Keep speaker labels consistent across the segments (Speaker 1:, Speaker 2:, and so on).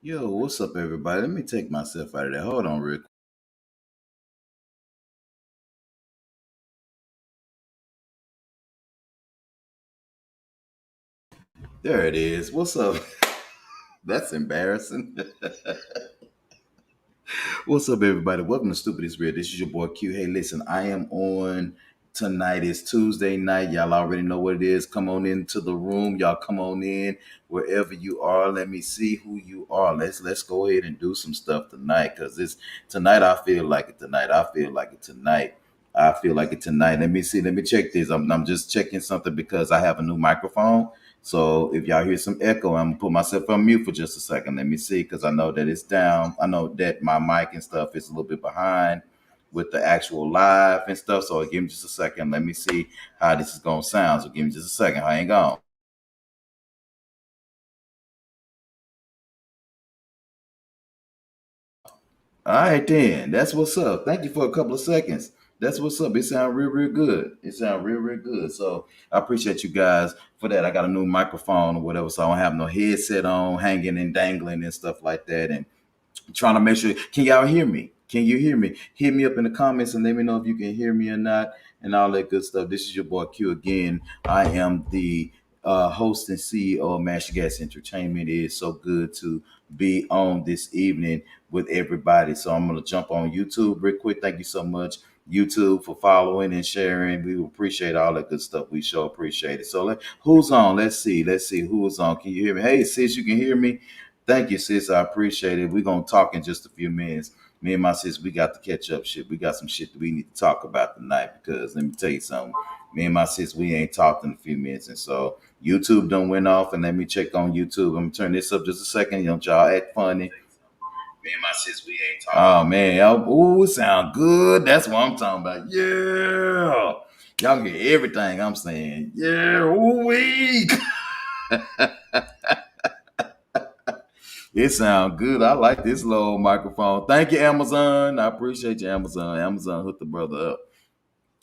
Speaker 1: Yo, what's up, everybody? Let me take myself out of there. Hold on, Rick. There it is. What's up? That's embarrassing. What's up, everybody? Welcome to Stupid is Real. This is your boy Q. Hey, listen, I am on tonight. Is Tuesday night. Y'all already know what it is. Come on into the room. Y'all come on in wherever you are. Let me see who you are. Let's go ahead and do some stuff tonight because it's tonight. I feel like it tonight. I feel like it tonight. I feel like it tonight. Let me see. Let me check this. I'm just checking something because I have a new microphone. So if y'all hear some echo, I'm gonna put myself on mute for just a second. Let me see, because I know that it's down. I know that my mic and stuff is a little bit behind with the actual live and stuff. So give me just a second. Let me see how this is gonna sound. So give me just a second. Hang on. All right, then. That's what's up. Thank you for a couple of seconds. That's what's up. It sounds real good. It sounds real good. So I appreciate you guys for that. I got a new microphone or whatever, so I don't have no headset on, hanging and dangling and stuff like that. And trying to make sure. Can y'all hear me? Can you hear me? Hit me up in the comments and let me know if you can hear me or not, and all that good stuff. This is your boy Q again. I am the host and CEO of Master Gas Entertainment. It is so good to be on this evening with everybody. So I'm gonna jump on YouTube real quick. Thank you so much, YouTube, for following and sharing. We appreciate all that good stuff. We sure appreciate it. So who's on? Let's see. Let's see who's on. Can you hear me? Hey, sis, you can hear me? Thank you, sis. I appreciate it. We're gonna talk in just a few minutes. Me and my sis, we got to catch up shit. We got some shit that we need to talk about tonight because let me tell you something. Me and my sis, we ain't talked in a few minutes. And so YouTube done went off and let me check on YouTube. I'm gonna turn this up just a second. You know, y'all act funny. Me and my sis, we ain't talking. Oh man, ooh, it sound good. That's what I'm talking about. Yeah. Y'all get everything I'm saying. Yeah, ooh wee. It sounds good. I like this little microphone. Thank you, Amazon. I appreciate you, Amazon. Amazon hooked the brother up.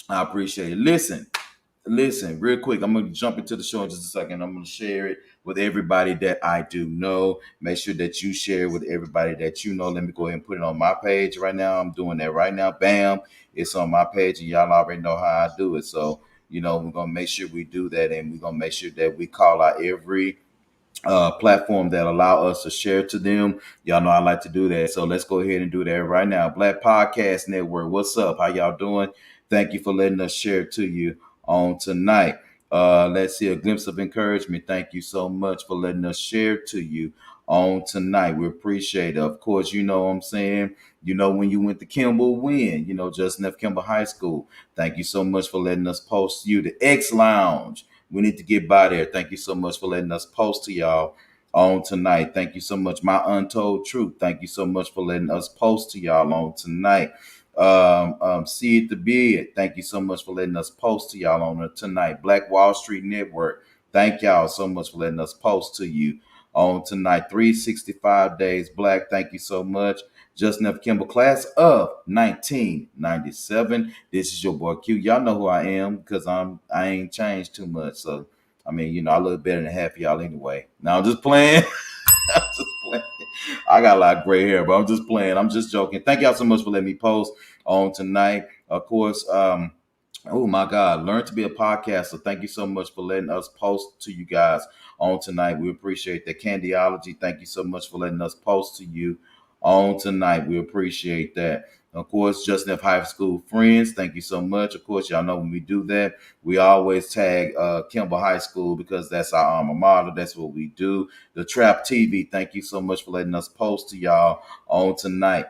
Speaker 1: I appreciate it. Listen, real quick. I'm gonna jump into the show in just a second. I'm gonna share it with everybody that I do know. Make sure that you share it with everybody that you know. Let me go ahead and put it on my page right now. I'm doing that right now. Bam. It's on my page, and y'all already know how I do it. So, we're gonna make sure we do that, and we're gonna make sure that we call out every platform that allow us to share to them. Y'all know I like to do that. So let's go ahead and do that right now. Black Podcast Network, what's up? How y'all doing? Thank you for letting us share to you on tonight. Let's see a glimpse of encouragement. Thank you so much for letting us share to you on tonight. We appreciate it. Of course, you know what I'm saying. When you went to Kimball Win, Justin F. Kimball High School. Thank you so much for letting us post you. The X Lounge. We need to get by there. Thank you so much for letting us post to y'all on tonight. Thank you so much. My Untold Truth. Thank you so much for letting us post to y'all on tonight. See it to be it. Thank you so much for letting us post to y'all on it tonight. Black Wall Street Network. Thank y'all so much for letting us post to you on tonight. 365 Days Black. Thank you so much. Justin F. Kimball, class of 1997. This is your boy Q. Y'all know who I am because I ain't changed too much. So I mean, I look better than half of y'all anyway. Now I'm just playing. I'm just playing. I got a lot of gray hair, but I'm just playing. I'm just joking. Thank y'all so much for letting me post on tonight. Of course, oh my God, learn to be a podcaster. Thank you so much for letting us post to you guys on tonight. We appreciate that. Candyology, thank you so much for letting us post to you on tonight. We appreciate that. Of course, Justin F. High School Friends, thank you so much. Of course, y'all know when we do that, we always tag Kimball High School because that's our alma mater. That's what we do. The Trap TV, thank you so much for letting us post to y'all on tonight.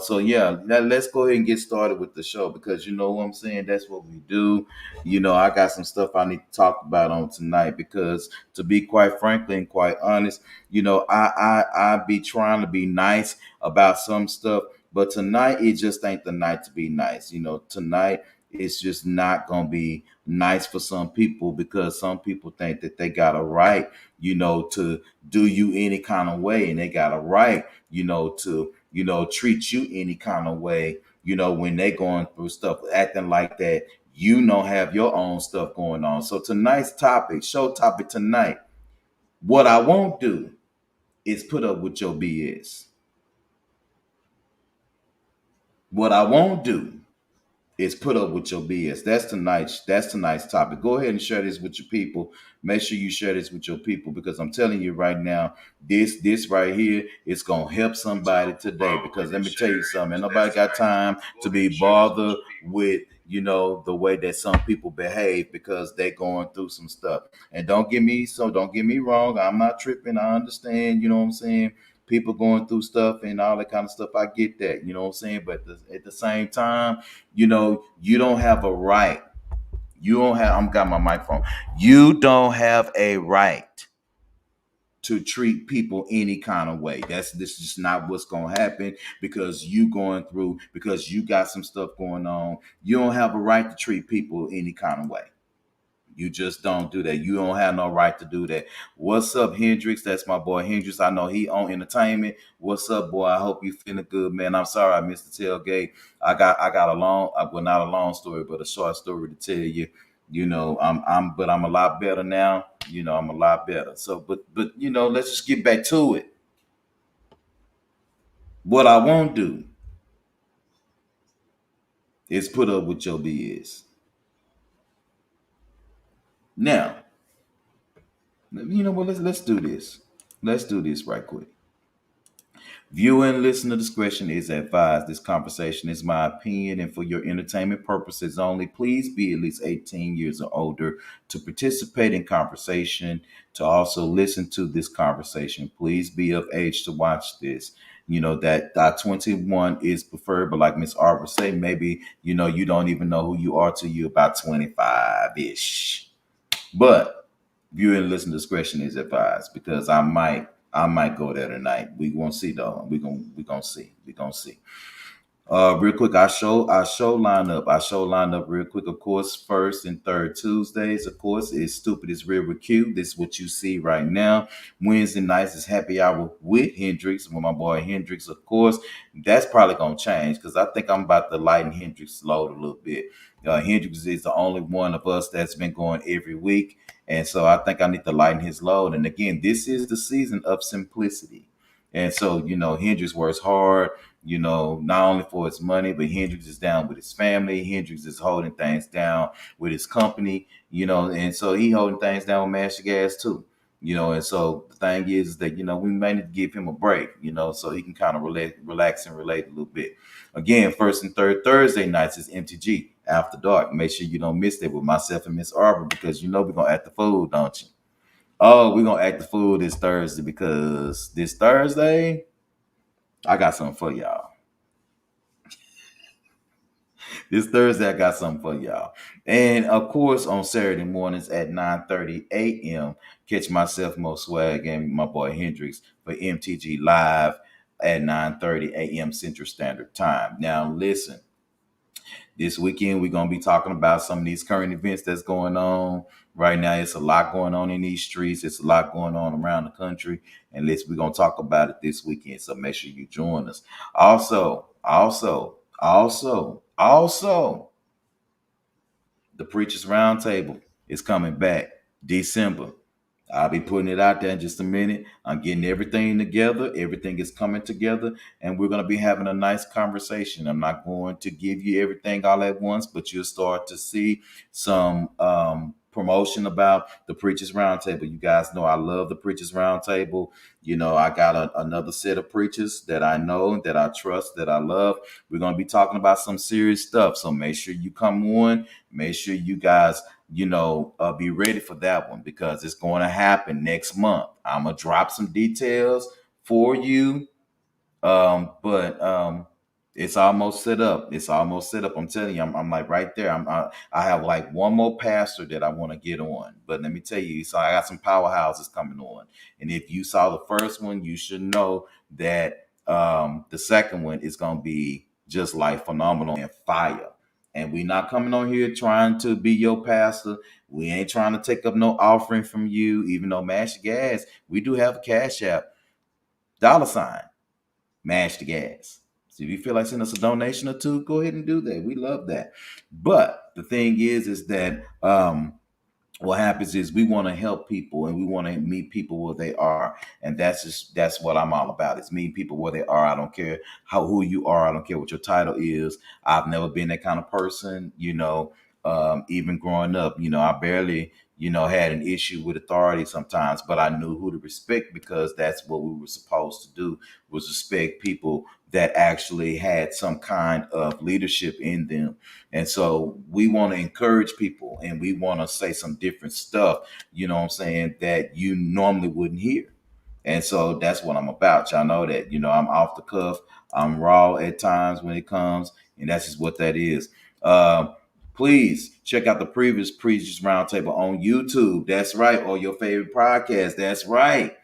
Speaker 1: So yeah, let's go ahead and get started with the show because you know what I'm saying. That's what we do. I got some stuff I need to talk about on tonight because, to be quite frankly and quite honest, I be trying to be nice about some stuff, but tonight it just ain't the night to be nice. Tonight it's just not gonna be nice for some people because some people think that they got a right, to do you any kind of way, and they got a right, to treat you any kind of way, when they going through stuff, acting like that, have your own stuff going on. So tonight's topic, show topic tonight, what I won't do is put up with your BS. What I won't do is put up with your BS. That's tonight's topic. Go ahead and share this with your people. Make sure you share this with your people because I'm telling you right now, this right here is gonna help somebody today. Because let me tell you something, ain't nobody got time to be bothered with the way that some people behave because they going through some stuff. And don't get me wrong, I'm not tripping. I understand, you know what I'm saying? People going through stuff and all that kind of stuff. I get that, you know what I'm saying? But at the same time, you don't have a right. You don't have, I'm got my microphone. You don't have a right to treat people any kind of way. This is just not what's gonna happen because you got some stuff going on. You don't have a right to treat people any kind of way. You just don't do that. You don't have no right to do that. What's up, Hendrix? That's my boy Hendrix. I know he on entertainment. What's up, boy? I hope you feeling good, man. I'm sorry I missed the tailgate. I got a long, well, not a long story, but a short story to tell you. But I'm a lot better now. I'm a lot better. So, but let's just get back to it. What I won't do is put up with your BS. Now, you know what? Let's do this. Let's do this right quick. Viewer and listener discretion is advised. This conversation is my opinion and for your entertainment purposes only. Please be at least 18 years or older to participate in conversation, to also listen to this conversation. Please be of age to watch this. That 21 is preferred, but like Miss Art would say, maybe, you don't even know who you are till you about 25-ish. But viewer and listener discretion is advised because I might go there tonight. We gonna see though. We gonna see. We gonna see. Real quick, I show lineup. I show lineup real quick. Of course, first and third Tuesdays. Of course, is Stupid is Real with Q. This is what you see right now. Wednesday nights is Happy Hour with Hendrix, with my boy Hendrix. Of course, that's probably gonna change because I think I'm about to lighten Hendrix load a little bit. Hendrix is the only one of us that's been going every week, and so I think I need to lighten his load. And again, this is the season of simplicity, and so Hendrix works hard, not only for his money, but Hendrix is down with his family. Hendrix is holding things down with his company, and so he holding things down with Master Gas too. And so the thing is that, we may need to give him a break, so he can kind of relax and relate a little bit. Again, first and third Thursday nights is MTG After Dark. Make sure you don't miss that with myself and Miss Arbor because we're going to act the fool, don't you? Oh, we're going to act the fool this Thursday because this Thursday, I got something for y'all. This Thursday, I got something for y'all. And of course, on Saturday mornings at 9:30 a.m., catch myself, Mo Swag, and my boy Hendrix for MTG Live at 9:30 a.m. Central Standard Time. Now, listen, this weekend, we're going to be talking about some of these current events that's going on. Right now, it's a lot going on in these streets. It's a lot going on around the country. And we're going to talk about it this weekend. So make sure you join us. Also, the Preachers Roundtable is coming back December. I'll be putting it out there in just a minute. I'm getting everything together. Everything is coming together, and we're going to be having a nice conversation. I'm not going to give you everything all at once, but you'll start to see some promotion about the Preachers Roundtable. You guys know I love the Preachers Roundtable. I got another set of preachers that I know, that I trust, that I love. We're going to be talking about some serious stuff. So make sure you come on. Make sure you guys be ready for that one because it's going to happen next month. I'm gonna drop some details for you, but it's almost set up. It's almost set up. I'm telling you, I'm like right there. I have like one more pastor that I want to get on, but let me tell you, so I got some powerhouses coming on, and if you saw the first one, you should know that the second one is gonna be just like phenomenal and fire. And we not coming on here trying to be your pastor. We ain't trying to take up no offering from you, even though Mash the Gas, we do have a cash app, $ Mash the Gas. So if you feel like sending us a donation or two, go ahead and do that. We love that. But the thing is that what happens is we want to help people and we want to meet people where they are, and that's what I'm all about. It's meeting people where they are. I don't care who you are. I don't care what your title is. I've never been that kind of person. Even growing up, I barely had an issue with authority sometimes, but I knew who to respect because that's what we were supposed to do, was respect people that actually had some kind of leadership in them. And so we want to encourage people and we want to say some different stuff, what I'm saying, that you normally wouldn't hear. And so that's what I'm about. Y'all know that, I'm off the cuff. I'm raw at times when it comes, and that's just what that is. Please check out the previous Preachers Roundtable on YouTube. That's right. Or your favorite podcast. That's right.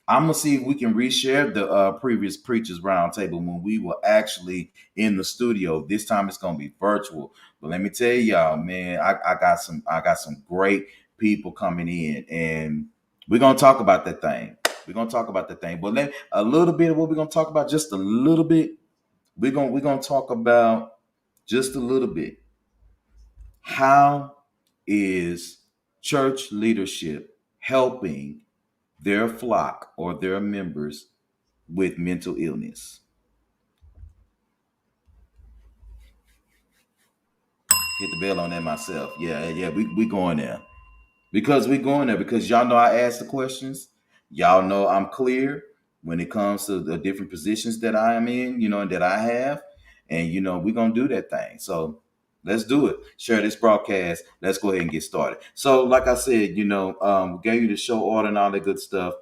Speaker 1: I'm gonna see if we can reshare the previous Preachers Roundtable when we were actually in the studio. This time it's gonna be virtual. But let me tell y'all, man, I got some great people coming in, and we're gonna talk about that thing. We're gonna talk about that thing. But a little bit of what we're gonna talk about, just a little bit. We're gonna talk about just a little bit. How is church leadership helping their flock or their members with mental illness? Hit the bell on that myself. Yeah, yeah, we going there. Because we going there because y'all know I ask the questions. Y'all know I'm clear when it comes to the different positions that I am in, and that I have. And we're gonna do that thing. So let's do it. Share this broadcast. Let's go ahead and get started. So, like I said, we gave you the show order and all that good stuff.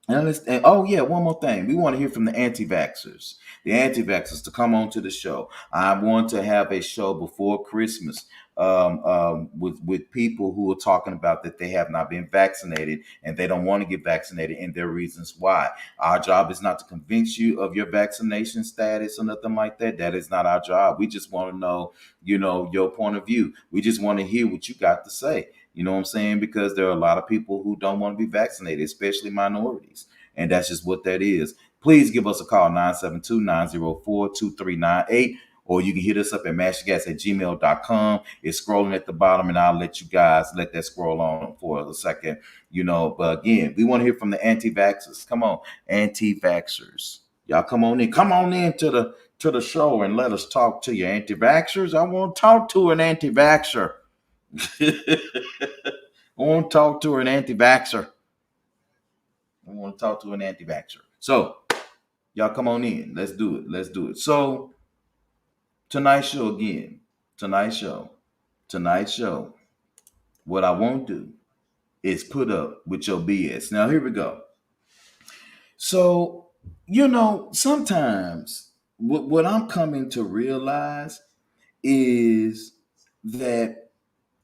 Speaker 1: And oh yeah, one more thing. We want to hear from the anti-vaxxers. The anti-vaxxers to come on to the show. I want to have a show before Christmas with people who are talking about that they have not been vaccinated and they don't want to get vaccinated and their reasons why. Our job is not to convince you of your vaccination status or nothing like that. That is not our job. We just want to know, your point of view. We just want to hear what you got to say. You know what I'm saying? Because there are a lot of people who don't want to be vaccinated, especially minorities. And that's just what that is. Please give us a call, 972-904-2398. Or you can hit us up at mashgas@gmail.com. It's scrolling at the bottom, and I'll let you guys let that scroll on for a second. But again, we want to hear from the anti-vaxxers. Come on, anti-vaxxers. Y'all come on in. Come on in to the show and let us talk to you, anti-vaxxers. I want to talk to an anti-vaxxer. I want to talk to an anti-vaxxer. I want to talk to an anti-vaxxer. So, y'all come on in. Let's do it. Let's do it. So, tonight's show again. Tonight's show. What I won't do is put up with your BS. Now, here we go. So, sometimes what I'm coming to realize is that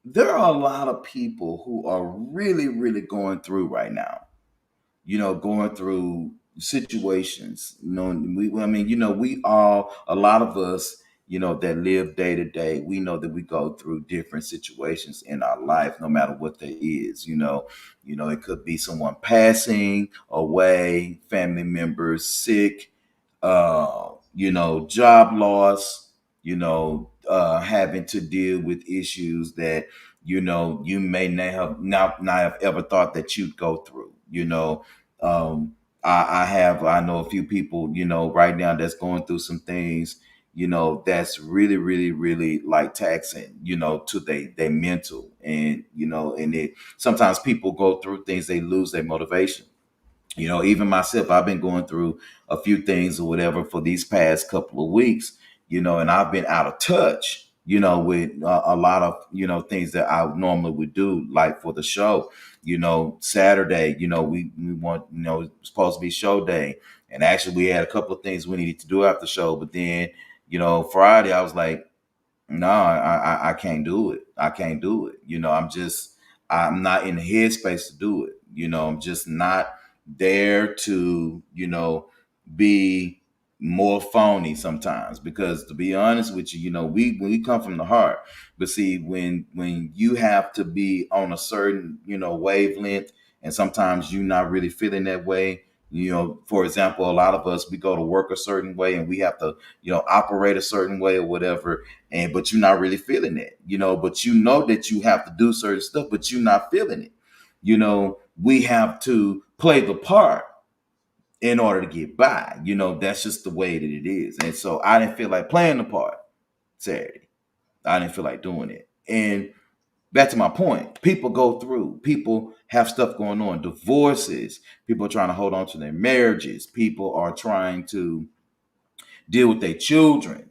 Speaker 1: there are a lot of people who are really, really going through right now, going through situations. We all, a lot of us, that live day to day, we know that we go through different situations in our life, no matter what there is. It could be someone passing away, family members sick, job loss, having to deal with issues that, you may not have ever thought that you'd go through. I know a few people, right now that's going through some things, that's really, really, really like taxing, to their mental. And, and it sometimes people go through things, they lose their motivation. Even myself, I've been going through a few things or whatever for these past couple of weeks, and I've been out of touch, with a lot of, things that I normally would do, like for the show. Saturday, we want, it's supposed to be show day. And actually, we had a couple of things we needed to do after the show. But then, Friday, I was like, no, I can't do it. I can't do it. I'm not in the headspace to do it. I'm just not there to, be more phony sometimes, because to be honest with you, we come from the heart. But see, when you have to be on a certain, wavelength, and sometimes you're not really feeling that way, You know, for example, a lot of us, we go to work a certain way and we have to, operate a certain way or whatever. And but you're not really feeling it, but you know that you have to do certain stuff, but you're not feeling it. We have to play the part in order to get by. That's just the way that it is. And so I didn't feel like playing the part Saturday. I didn't feel like doing it. And back to my point, people have stuff going on, divorces, people are trying to hold on to their marriages, people are trying to deal with their children,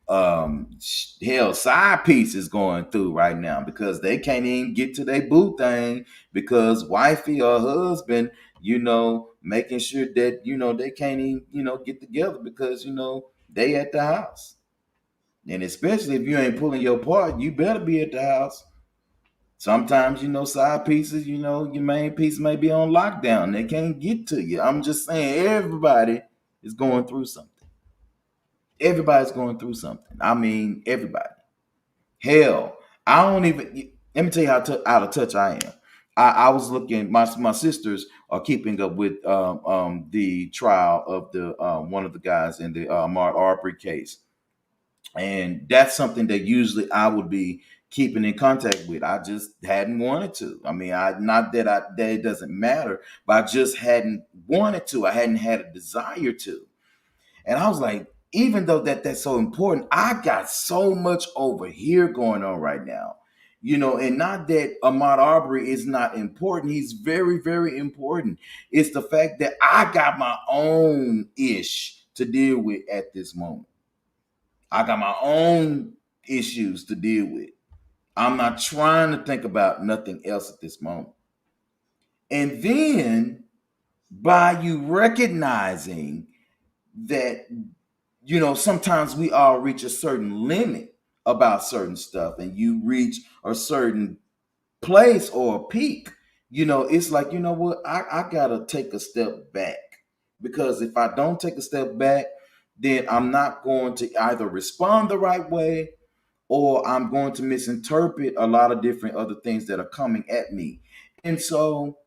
Speaker 1: hell, side piece is going through right now because they can't even get to their boo thing because wifey or husband, making sure that, they can't even, get together because, they at the house. And especially if you ain't pulling your part, you better be at the house. Sometimes, side pieces, your main piece may be on lockdown. They can't get to you. I'm just saying, everybody is going through something. Everybody's going through something. I mean, everybody. Hell, I don't even. Let me tell you out of touch I am. I was looking. My sisters are keeping up with the trial of the one of the guys in the Ahmaud Arbery case, and that's something that usually I would be keeping in contact with. I just hadn't wanted to. I mean, I not that I that it doesn't matter, but I just hadn't wanted to. I hadn't had a desire to. And I was like, even though that's so important, I got so much over here going on right now. And not that Ahmaud Arbery is not important. He's very, very important. It's the fact that I got my own ish to deal with at this moment. I got my own issues to deal with. I'm not trying to think about nothing else at this moment. And then by you recognizing that, sometimes we all reach a certain limit about certain stuff, and you reach a certain place or a peak, it's like, you know what, I gotta take a step back. Because if I don't take a step back, then I'm not going to either respond the right way or I'm going to misinterpret a lot of different other things that are coming at me. And so,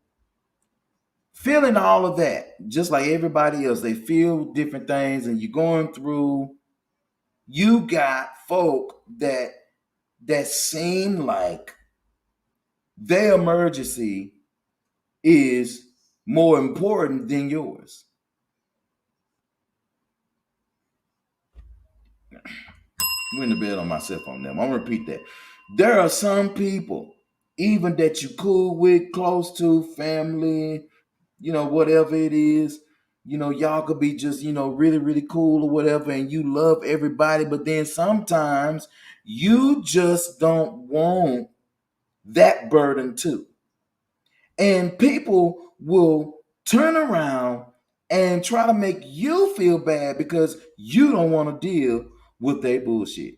Speaker 1: feeling all of that, just like everybody else, they feel different things, and you're going through. You got folk that seem like their emergency is more important than yours. I'm in the bed on myself on them. I'm gonna repeat that. There are some people, even that you cool with, close to, family, whatever it is, y'all could be just, really, really cool or whatever, and you love everybody, but then sometimes you just don't want that burden too. And people will turn around and try to make you feel bad because you don't want to deal with their bullshit.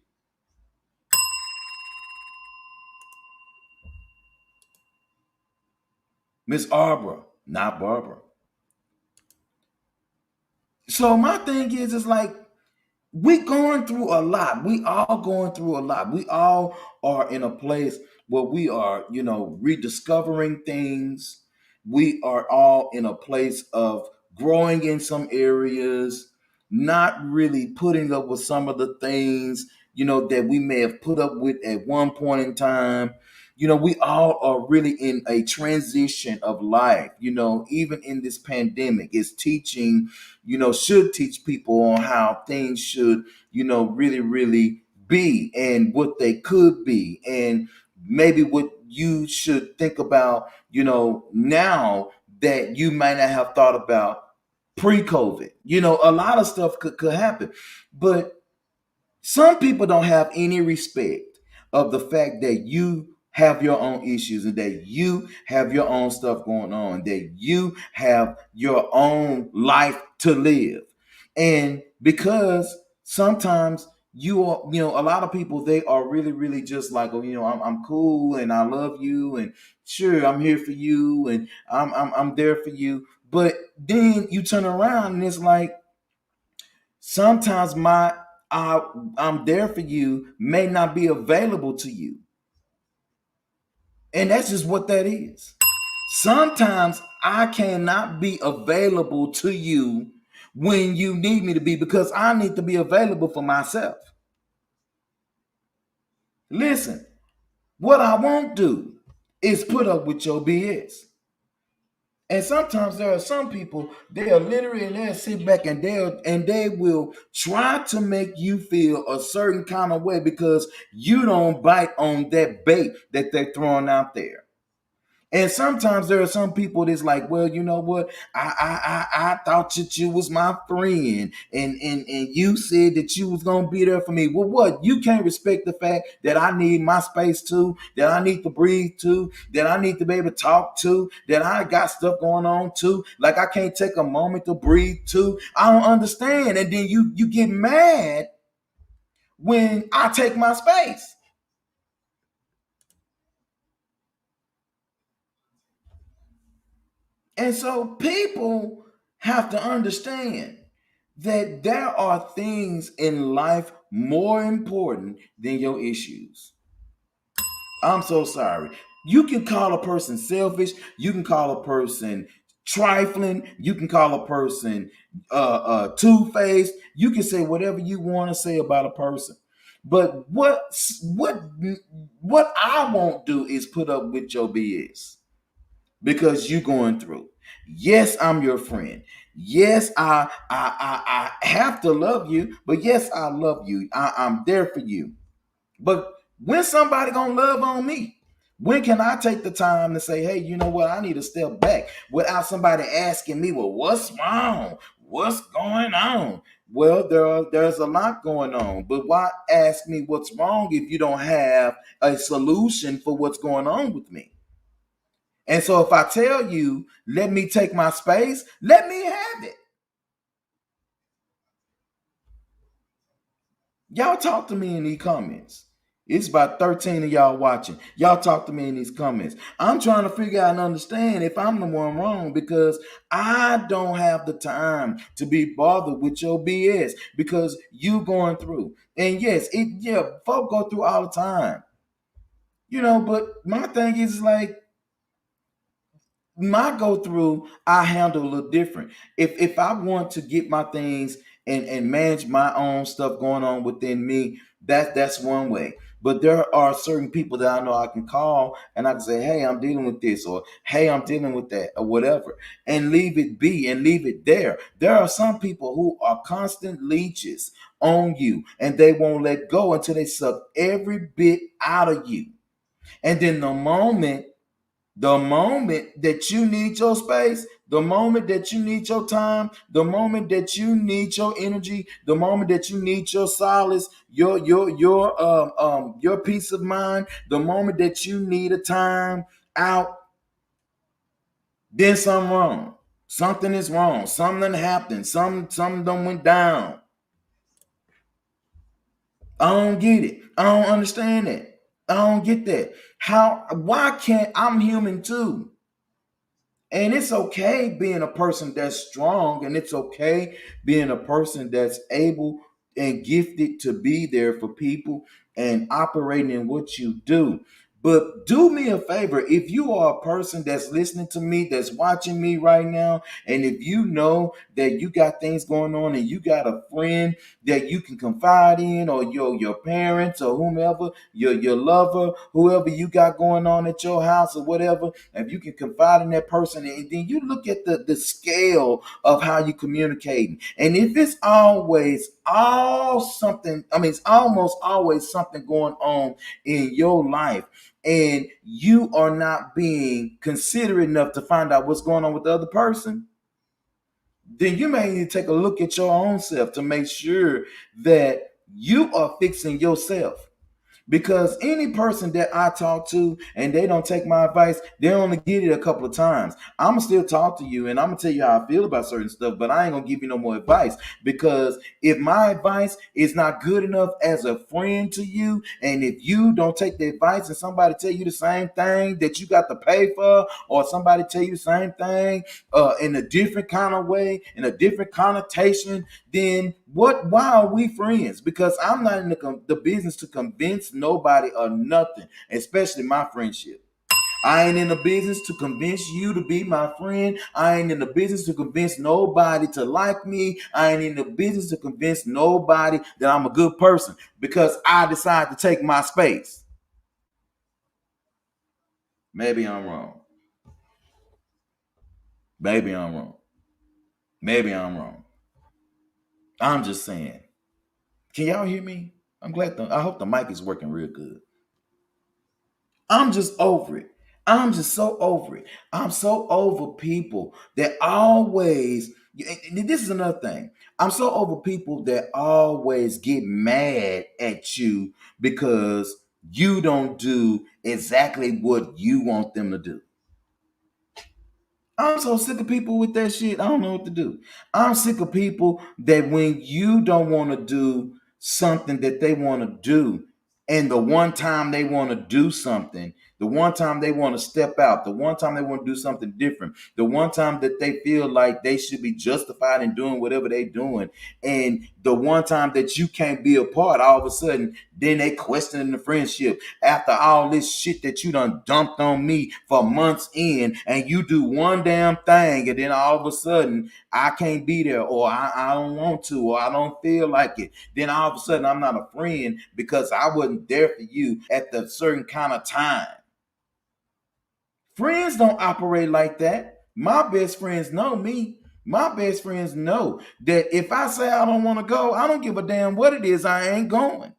Speaker 1: Miss Arbor, not Barbara. So my thing is like, we going through a lot. We all going through a lot. We all are in a place where we are, rediscovering things. We are all in a place of growing in some areas, not really putting up with some of the things, that we may have put up with at one point in time. We all are really in a transition of life. Even in this pandemic, it's teaching, should teach people on how things should, really, really be and what they could be, and maybe what you should think about, now that you might not have thought about pre-COVID. A lot of stuff could happen, but some people don't have any respect of the fact that you have your own issues and that you have your own stuff going on, that you have your own life to live. And because sometimes you are, a lot of people, they are really, really just like, oh, I'm cool and I love you and sure, I'm here for you and I'm there for you. But then you turn around and it's like, sometimes I, I'm there for you may not be available to you. And that's just what that is. Sometimes I cannot be available to you when you need me to be because I need to be available for myself. Listen, what I won't do is put up with your BS. And sometimes there are some people, they'll literally they'll sit back and they will try to make you feel a certain kind of way because you don't bite on that bait that they're throwing out there. And sometimes there are some people that's like, well, you know what? I thought that you was my friend, and you said that you was gonna be there for me. Well, what? You can't respect the fact that I need my space too, that I need to breathe too, that I need to be able to talk to, that I got stuff going on too. Like I can't take a moment to breathe too. I don't understand, and then you get mad when I take my space. And so people have to understand that there are things in life more important than your issues. I'm so sorry. You can call a person selfish, you can call a person trifling, you can call a person two-faced, you can say whatever you want to say about a person. But what I won't do is put up with your BS because you're going through. Yes, I'm your friend. Yes, I have to love you, but yes, I love you. I'm there for you. But when somebody gonna love on me? When can I take the time to say, hey, you know what? I need to step back without somebody asking me, well, what's wrong? What's going on? Well, there's a lot going on, but why ask me what's wrong if you don't have a solution for what's going on with me? And so if I tell you, let me take my space, let me have it. Y'all talk to me in these comments. It's about 13 of y'all watching. Y'all talk to me in these comments. I'm trying to figure out and understand if I'm the one wrong because I don't have the time to be bothered with your BS because you going through. And yes, folk go through all the time. But my thing is like my go through I handle a little different. If I want to get my things and manage my own stuff going on within me, that's one way. But there are certain people that I know I can call and I can say, hey, I'm dealing with this, or hey, I'm dealing with that, or whatever, and leave it be and leave it there. There are some people who are constant leeches on you and they won't let go until they suck every bit out of you. And then the moment that you need your space, the moment that you need your time, the moment that you need your energy, the moment that you need your solace, your peace of mind, the moment that you need a time out, then something wrong. Something is wrong. Something happened. Something done went down. I don't get it. I don't understand it. I don't get that. Why can't I'm human too? And it's okay being a person that's strong, and it's okay being a person that's able and gifted to be there for people and operating in what you do. But do me a favor, if you are a person that's listening to me, that's watching me right now, and if you know that you got things going on and you got a friend that you can confide in, or your parents or whomever, your lover, whoever you got going on at your house or whatever, if you can confide in that person, and then you look at the scale of how you communicating, and if it's it's almost always something going on in your life, and you are not being considerate enough to find out what's going on with the other person, then you may need to take a look at your own self to make sure that you are fixing yourself. Because any person that I talk to and they don't take my advice, they only get it a couple of times. I'm gonna still talk to you and I'm gonna tell you how I feel about certain stuff, but I ain't gonna give you no more advice. Because if my advice is not good enough as a friend to you, and if you don't take the advice and somebody tell you the same thing that you got to pay for, or somebody tell you the same thing in a different kind of way, in a different connotation, then why are we friends? Because I'm not in the business to convince nobody or nothing, especially my friendship. I ain't in the business to convince you to be my friend. I ain't in the business to convince nobody to like me. I ain't in the business to convince nobody that I'm a good person because I decide to take my space. Maybe I'm wrong. Maybe I'm wrong. Maybe I'm wrong. I'm just saying. Can y'all hear me? I hope the mic is working real good. I'm just over it. I'm just so over it. I'm so over people that always, and this is another thing. I'm so over people that always get mad at you because you don't do exactly what you want them to do. I'm so sick of people with that shit. I don't know what to do. I'm sick of people that when you don't want to do something that they want to do, and the one time they want to do something, the one time they want to step out, the one time they want to do something different, the one time that they feel like they should be justified in doing whatever they're doing, and the one time that you can't be a part, all of a sudden, then they questioning the friendship after all this shit that you done dumped on me for months in, and you do one damn thing, and then all of a sudden I can't be there, or I don't want to, or I don't feel like it. Then all of a sudden I'm not a friend because I wasn't there for you at the certain kind of time. Friends don't operate like that. My best friends know me. My best friends know that if I say I don't want to go, I don't give a damn what it is, I ain't going.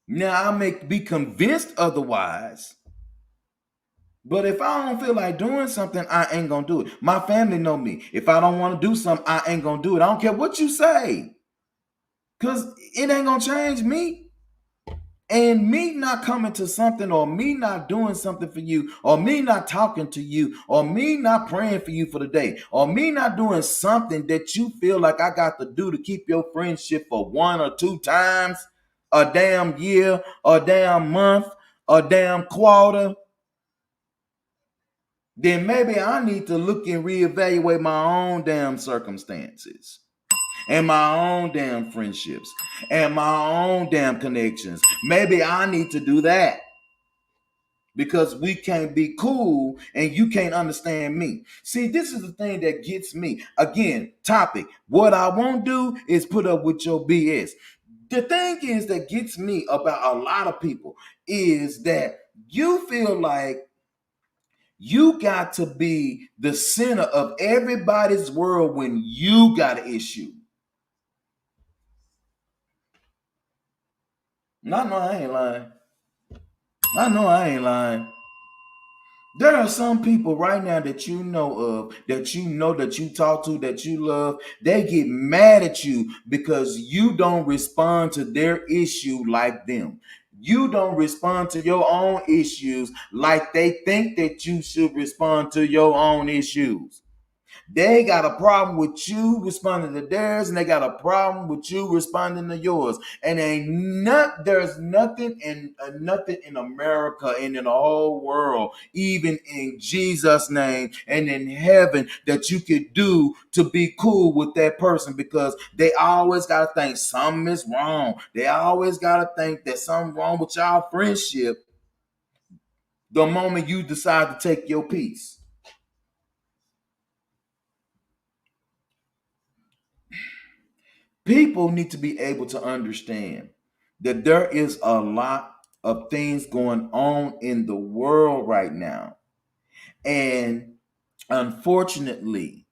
Speaker 1: Now I may be convinced otherwise, but if I don't feel like doing something, I ain't gonna do it. My family know me. If I don't want to do something, I ain't gonna do it. I don't care what you say, because it ain't gonna change me. And me not coming to something, or me not doing something for you, or me not talking to you, or me not praying for you for the day, or me not doing something that you feel like I got to do to keep your friendship for 1 or 2 times a damn year, a damn month, a damn quarter, then maybe I need to look and reevaluate my own damn circumstances and my own damn friendships and my own damn connections. Maybe I need to do that because we can't be cool and you can't understand me. See, this is the thing that gets me. Again, topic. What I won't do is put up with your BS. The thing is that gets me about a lot of people is that you feel like you got to be the center of everybody's world when you got an issue. I know I ain't lying. I know I ain't lying. There are some people right now that you know of, that you talk to, that you love. They get mad at you because you don't respond to their issue like them. You don't respond to your own issues like they think that you should respond to your own issues. They got a problem with you responding to theirs, and they got a problem with you responding to yours. And there's nothing in America and in the whole world, even in Jesus' name and in heaven, that you could do to be cool with that person, because they always gotta think something is wrong. They always gotta think that something wrong with y'all friendship the moment you decide to take your piece. People need to be able to understand that there is a lot of things going on in the world right now. And unfortunately,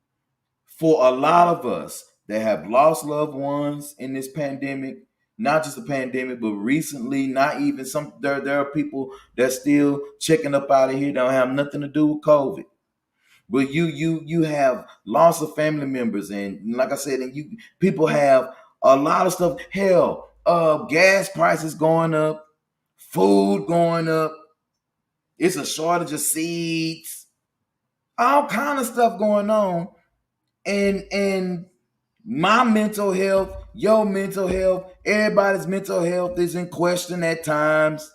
Speaker 1: for a lot of us that have lost loved ones in this pandemic, not just the pandemic, but recently, not even some, there are people that still checking up out of here, don't have nothing to do with COVID. But you have loss of family members, and like I said, and you people have a lot of stuff. Hell, gas prices going up, food going up. It's a shortage of seeds, all kind of stuff going on, and my mental health, your mental health, everybody's mental health is in question at times.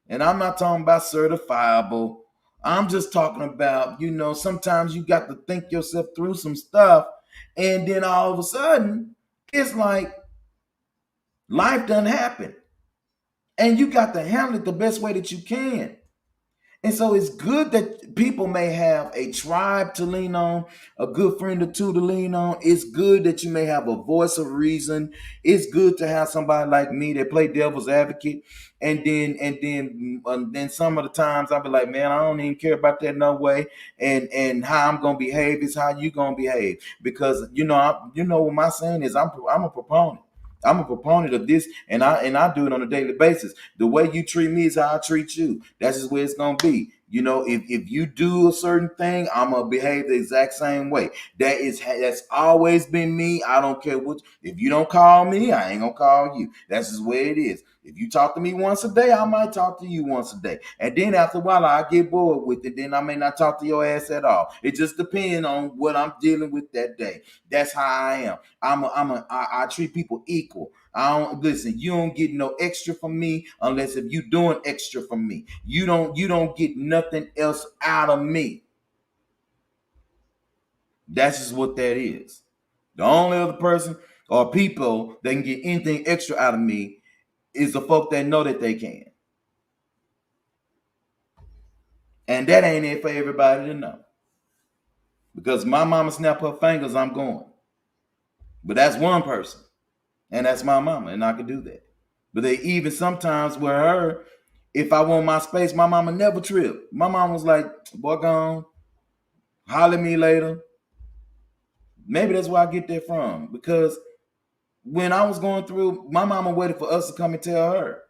Speaker 1: And I'm not talking about certifiable. I'm just talking about, sometimes you got to think yourself through some stuff. And then all of a sudden, it's like life doesn't happen. And you got to handle it the best way that you can. And so it's good that people may have a tribe to lean on, a good friend or two to lean on. It's good that you may have a voice of reason. It's good to have somebody like me that play devil's advocate. And then some of the times I'll be like, man, I don't even care about that no way. And how I'm gonna behave is how you gonna behave. Because what my saying is I'm a proponent. I'm a proponent of this, and I do it on a daily basis. The way you treat me is how I treat you. That's just where it's gonna be. If you do a certain thing, I'm gonna behave the exact same way. That's always been me. I don't care what. If you don't call me, I ain't gonna call you. That's just where it is. If you talk to me once a day, I might talk to you once a day. And then after a while, I get bored with it. Then I may not talk to your ass at all. It just depends on what I'm dealing with that day. That's how I am. I treat people equal. I don't listen. You don't get no extra from me unless if you doing extra from me. You don't get nothing else out of me. That's just what that is. The only other person or people that can get anything extra out of me is the folk that know that they can. And that ain't it for everybody to know. Because my mama snap her fingers, I'm going. But that's one person. And that's my mama. And I can do that. But they even sometimes with her, if I want my space, my mama never tripped. My mama was like, boy, gone. Holler at me later. Maybe that's where I get that from. Because when I was going through, my mama waited for us to come and tell her.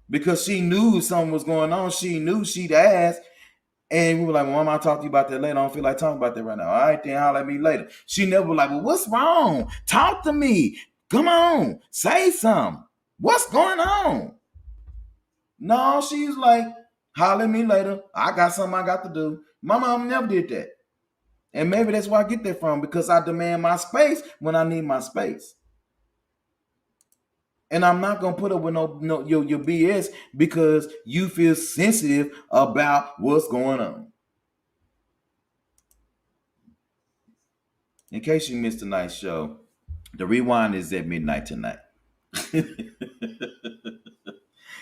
Speaker 1: Because she knew something was going on. She knew she'd ask. And we were like, well, Mama, I'll talk to you about that later. I don't feel like talking about that right now. All right, then holler at me later. She never was like, well, what's wrong? Talk to me. Come on. Say something. What's going on? No, she's like, holler at me later. I got something I got to do. My mom never did that. And maybe that's where I get that from, because I demand my space when I need my space. And I'm not gonna put up with your BS because you feel sensitive about what's going on. In case you missed tonight's show, the rewind is at midnight tonight.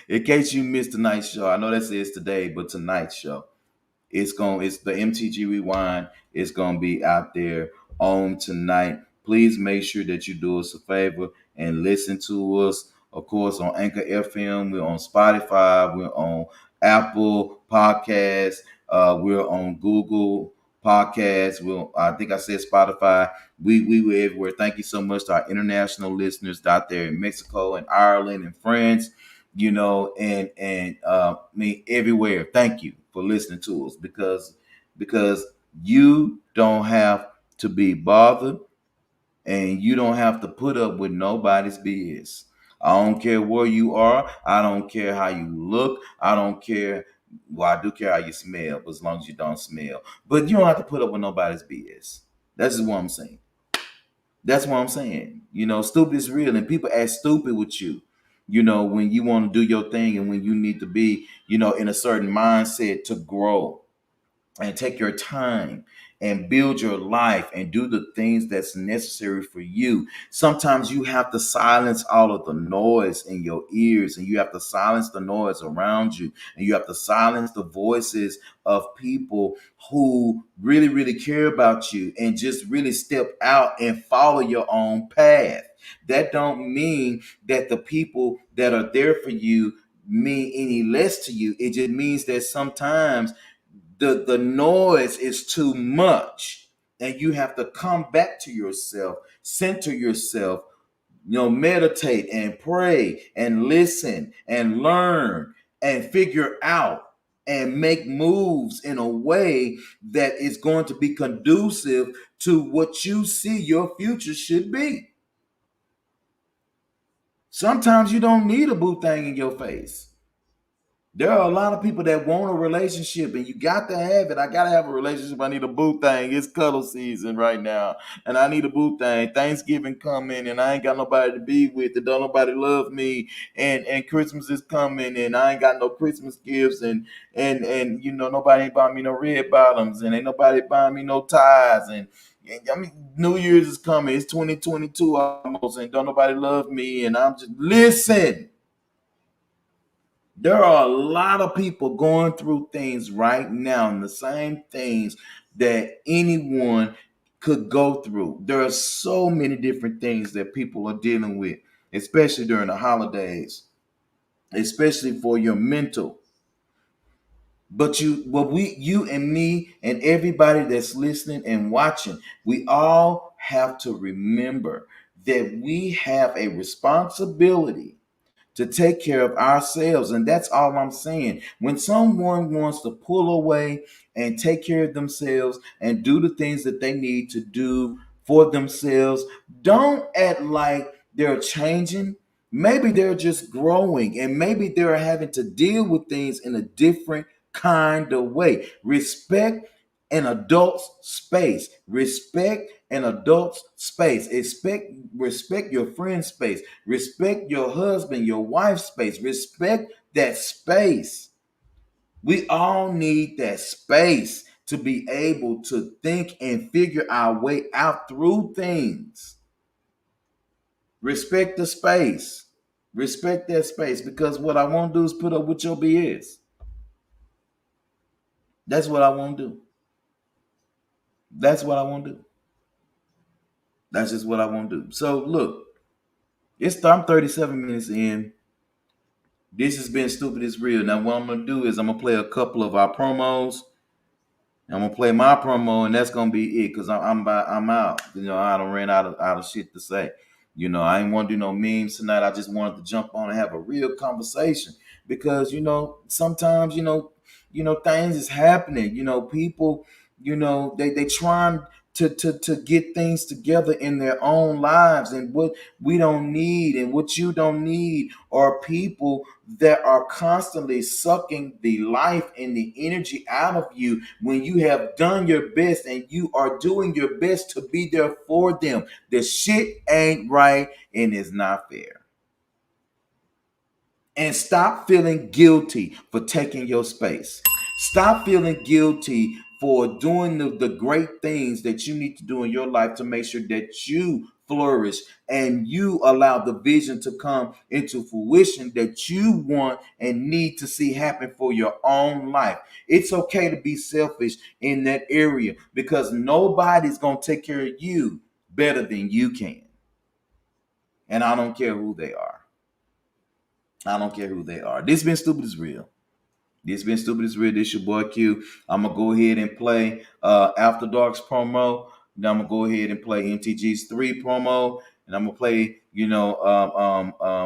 Speaker 1: In case you missed tonight's show, I know that says today, but tonight's show, it's the MTG Rewind. It's gonna be out there on tonight. Please make sure that you do us a favor and listen to us. Of course, on Anchor FM, we're on Spotify, we're on Apple Podcasts, we're on Google Podcasts. I think I said Spotify. We were everywhere. Thank you so much to our international listeners out there in Mexico and Ireland and France, and everywhere. Thank you for listening to us, because you don't have to be bothered, and you don't have to put up with nobody's BS. I don't care where you are. I don't care how you look. I don't care. Well, I do care how you smell, but as long as you don't smell. But you don't have to put up with nobody's BS. That's just what I'm saying. That's what I'm saying. Stupid is real, and people act stupid with you. When you want to do your thing, and when you need to be, in a certain mindset to grow and take your time and build your life and do the things that's necessary for you. Sometimes you have to silence all of the noise in your ears, and you have to silence the noise around you, and you have to silence the voices of people who really, really care about you, and just really step out and follow your own path. That don't mean that the people that are there for you mean any less to you. It just means that sometimes the noise is too much, and you have to come back to yourself, center yourself, meditate and pray and listen and learn and figure out and make moves in a way that is going to be conducive to what you see your future should be. Sometimes you don't need a boo thing in your face. There are a lot of people that want a relationship, and you got to have it. I got to have a relationship. I need a boo thing. It's cuddle season right now, and I need a boo thing. Thanksgiving coming, and I ain't got nobody to be with, and don't nobody love me, and Christmas is coming, and I ain't got no Christmas gifts, and nobody ain't buying me no red bottoms, and ain't nobody buying me no ties, and I mean, New Year's is coming. It's 2022 almost, and don't nobody love me, and I'm just listen. There are a lot of people going through things right now, and the same things that anyone could go through. There are so many different things that people are dealing with, especially during the holidays, especially for your mental. But you and me and everybody that's listening and watching, we all have to remember that we have a responsibility to take care of ourselves. And that's all I'm saying. When someone wants to pull away and take care of themselves and do the things that they need to do for themselves, don't act like they're changing. Maybe they're just growing, and maybe they're having to deal with things in a different kind of way. Respect an adult's space. Respect an adult's space. Respect your friend's space. Respect your husband, your wife's space. Respect that space. We all need that space to be able to think and figure our way out through things. Respect the space. Respect that space, because what I won't do is put up with your BS. That's what I won't do. That's what I won't do. That's just what I won't do. So look, I'm 37 minutes in. This has been Stupid is Real. Now what I'm gonna do is I'm gonna play a couple of our promos. I'm gonna play my promo, and that's gonna be it, because I'm out. You know, I don't ran out of shit to say. You know, I ain't want to do no memes tonight. I just wanted to jump on and have a real conversation, because sometimes things is happening. People, they trying to get things together in their own lives, and what we don't need and what you don't need are people that are constantly sucking the life and the energy out of you when you have done your best and you are doing your best to be there for them. The shit ain't right and it's not fair. And stop feeling guilty for taking your space. Stop feeling guilty for doing the great things that you need to do in your life to make sure that you flourish and you allow the vision to come into fruition that you want and need to see happen for your own life. It's okay to be selfish in that area, because nobody's going to take care of you better than you can. And I don't care who they are. I don't care who they are. This been Stupid is Real. This been Stupid is Real. This your boy Q. I'm going to go ahead and play After Dark's promo. Then I'm going to go ahead and play MTG's 3 promo. And I'm going to play,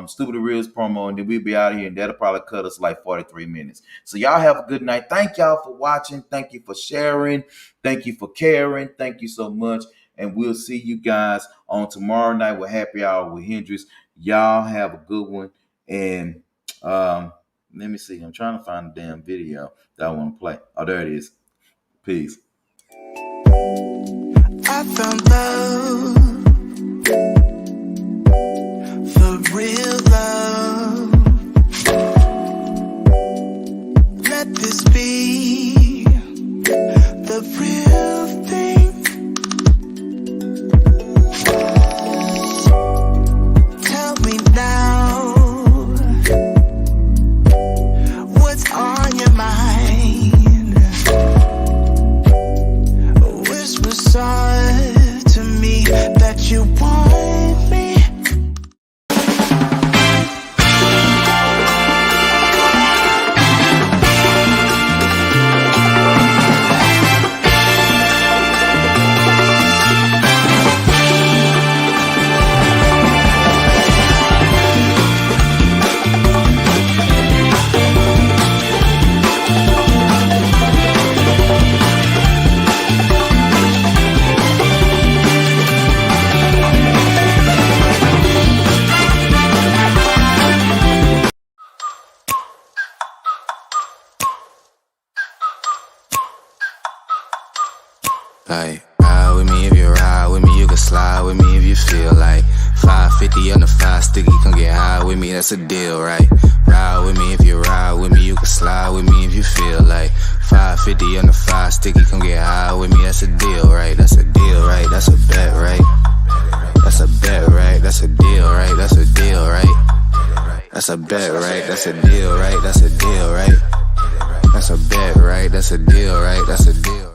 Speaker 1: Stupid is Real's promo. And then we'll be out of here. And that'll probably cut us like 43 minutes. So y'all have a good night. Thank y'all for watching. Thank you for sharing. Thank you for caring. Thank you so much. And we'll see you guys on tomorrow night with Happy Hour with Hendrix. Y'all have a good one. And let me see. I'm trying to find the damn video that I want to play. Oh, there it is. Peace.
Speaker 2: I found love, the real love. Let this be the real thing. Tell me now, what's on your mind? Whisper soft to me that you want me.
Speaker 3: Like, ride with me if you ride with me, you can slide with me if you feel like 550 on the 5 sticky, come get high with me, that's a deal, right? Ride with me if you ride with me, you can slide with me if you feel like 550 on the 5 sticky, come get high with me, that's a deal, right? That's a deal, right? That's a bet, right? That's a bet, right? That's a deal, right? That's a deal, right? That's a bet, right? That's a deal, right? That's a deal, right? That's a bet, right? That's a deal, right? That's a deal.